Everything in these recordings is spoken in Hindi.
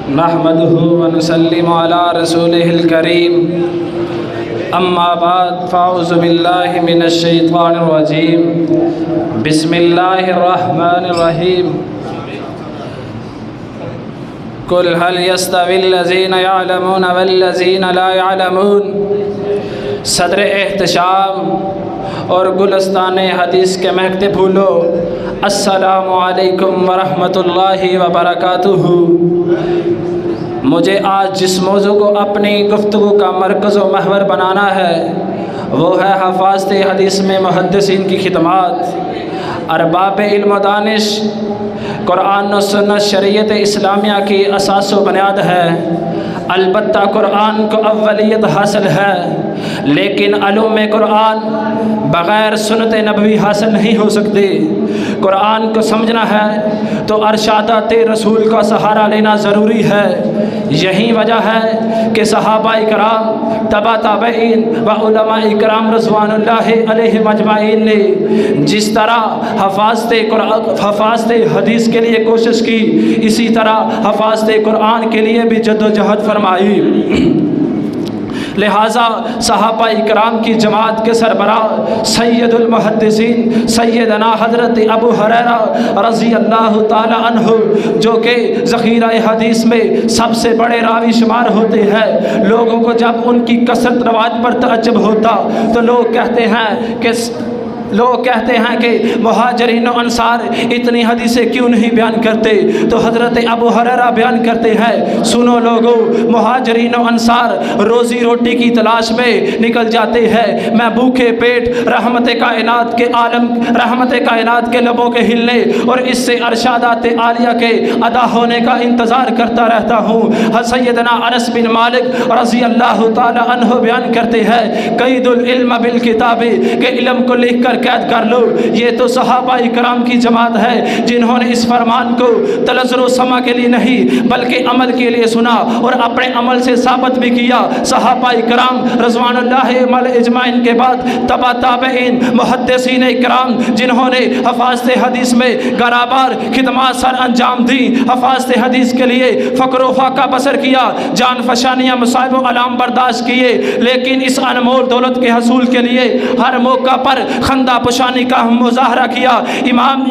नहमदुहु व नुसल्लिमु अला रसूलिहिल करीम अम्मा बाद फ़अऊज़ु बिल्लाहि मिनश शैतानिर रजीम बिस्मिल्लाहिर रहमानिर रहीम कुल हल यस्तविल लज़ीना यअलमून वल्लज़ीना ला यअलमून। सदर एहतशाम और गुलस्तान हदीस के महकते फूलो, अस्सलामु अलैकुम व रहमतुल्लाहि व बरकातुहू। मुझे आज जिस मौजू को अपनी गुफ्तगू का मरकज़ व महवर बनाना है वो है हफ़ाज़ते हदीस में मुहद्दिसीन की खिदमात। अरबाब इल्म दानिश कुरान व सुन्नत शरीयत इस्लामिया की असास व बुनियाद है। अलबत्ता कुरान को अव्वलियत हासिल है, लेकिन अलूम कुरान बग़ैर सुन्नत नबवी हासिल नहीं हो सकती। कुरान को समझना है तो अरशादात रसूल का सहारा लेना ज़रूरी है। यही वजह है कि सहाबा इकराम, तबा ताबईन व उलमा इकराम रज़वानुल्लाहि अलैहिम अजमाइन ने जिस तरह हफ़ाज़ते हदीस के लिए कोशिश की, इसी तरह हफ़ाज़ते कुरान के लिए भी जद्दोजहद फरमाई। लिहाजा सहाबा इकराम की जमात के सरबरा सैयदुल मुहद्दिसीन सैयदना हज़रत अबू हुरैरा रज़ी अल्लाह ताला अन्हु, जो कि ज़ख़ीरा हदीस में सबसे बड़े रावी शुमार होते हैं, लोगों को जब उनकी कसरत रवाज पर तअज्जुब होता तो लोग कहते हैं कि मुहाजिरीन और अंसार इतनी हदीसें क्यों नहीं बयान करते। तो हज़रत अबू हुरैरा बयान करते हैं, सुनो लोगों, मुहाजिरीन और अंसार रोज़ी रोटी की तलाश में निकल जाते हैं। मैं भूखे पेट रहमत कायनात के लबों के हिलने और इससे अरशादात आलिया के अदा होने का इंतज़ार करता रहता हूँ। सैयदना अनस बिन मालिक रज़ी अल्लाह ताला अन्हु बयान करते हैं, क़ैदुल इल्म बिल किताबी, के इल्म को लिख कर कैद कर लो। ये तो सहाबा इकराम की जमात है जिन्होंने इस फरमान को तलज़्ज़ुर समा के लिए नहीं बल्कि अमल के लिए सुना और अपने अमल से साबित भी किया। सहाबा इकराम रज़वानुल्लाहि अलैहिम अजमाइन के बाद तबा ताबईन मुहद्दिसीन इकराम जिन्होंने हफ़ाज़ते हदीस में गराबार खिदमत सर अंजाम दी, हफ़ाज़ते हदीस के लिए फ़क्र फाका बसर किया, जान फशानियाँ मुसाइब अलाम बर्दाश्त किए, लेकिन इस अनमोल दौलत के हसूल के लिए हर मौका पर खंदा पुशानी का मुज़ाहरा किया। इमाम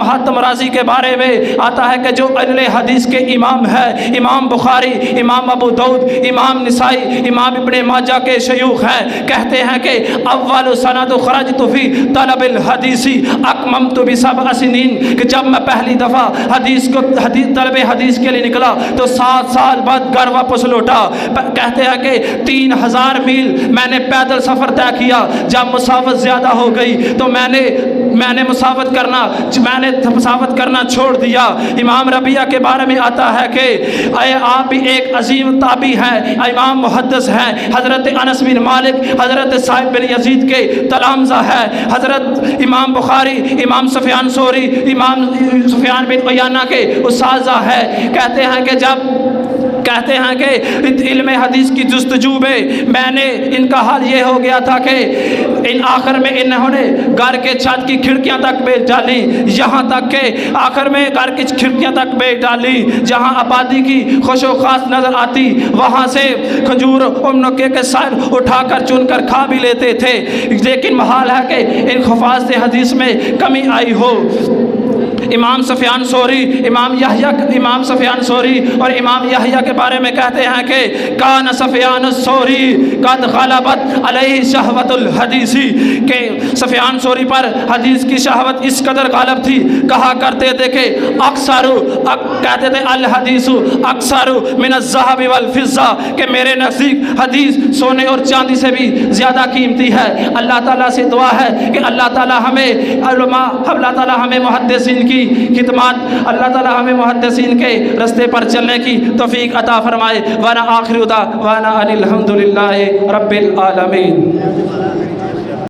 हातिम राज़ी के बारे में आता है कि जो अहले हदीस के इमाम है, इमाम बुखारी, इमाम अबू दाऊद, इमाम निसाई, इमाम इब्ने माजा के शयूख हैं, कहते हैं कि अव्वल सनद खरजतु फी तलबिल हदीसी अकममतु बिसबअ सिनीन, कि जब मैं पहली दफ़ा तलब हदीस के लिए निकला तो 7 साल बाद घर वापस लौटा। कहते हैं कि 3000 मील मैंने पैदल सफ़र तय किया। जब मुसाफत ज़्यादा हो गई तो मैंने मुसाफत करना छोड़ दिया। इमाम रबिया के बारे में आता है कि आप भी एक अजीम ताबी हैं, इमाम मुहद्दिस हैं। हज़रत अनस बिन मालिक हज़रत साहिब बिन यजीद के तलामज़ा है। हज़रत इमाम बुखारी, इमाम सुफियान सोरी, इमाम सुफियान बिन उयैना के उस्ताज़ा है। कहते हैं कि इल्म हदीस की जुस्तजू में मैंने इनका हाल ये हो गया था कि इन आखिर में इन्होंने घर के छत की खिड़कियां तक बेच डाली, यहाँ तक के आखिर में घर की खिड़कियां तक बेच डाली। जहाँ आबादी की खुशो खास नज़र आती वहाँ से खजूर उम्नके के सर उठाकर चुनकर खा भी लेते थे, लेकिन महाल है कि इन हफ़ाज़ते हदीस में कमी आई हो। इमाम सुफियान सोरी और इमाम यहया के बारे में कहते हैं कि कान सुफियान सोरी कद गलबत अलैहि शहवतुल हदीसी, के सुफियान सोरी पर हदीस की शहवत इस कदर गालिब थी, कहा करते थे कि कहते थे अल हदीसु अक्सरु मिनज़ ज़हबि वल फ़िज़्ज़ा, के मेरे नज़दीक हदीस सोने और चांदी से भी ज़्यादा कीमती है। अल्लाह ताला से दुआ है कि अल्लाह ताला हमें मुहद्दिसीन की खिदमत, अल्लाह ताला हमें मुहद्दिसीन के रास्ते पर चलने की तौफीक अता फरमाए। वाना आखिर दावाना अनिल हम्दुलिल्लाहि रब्बिल आलमीन।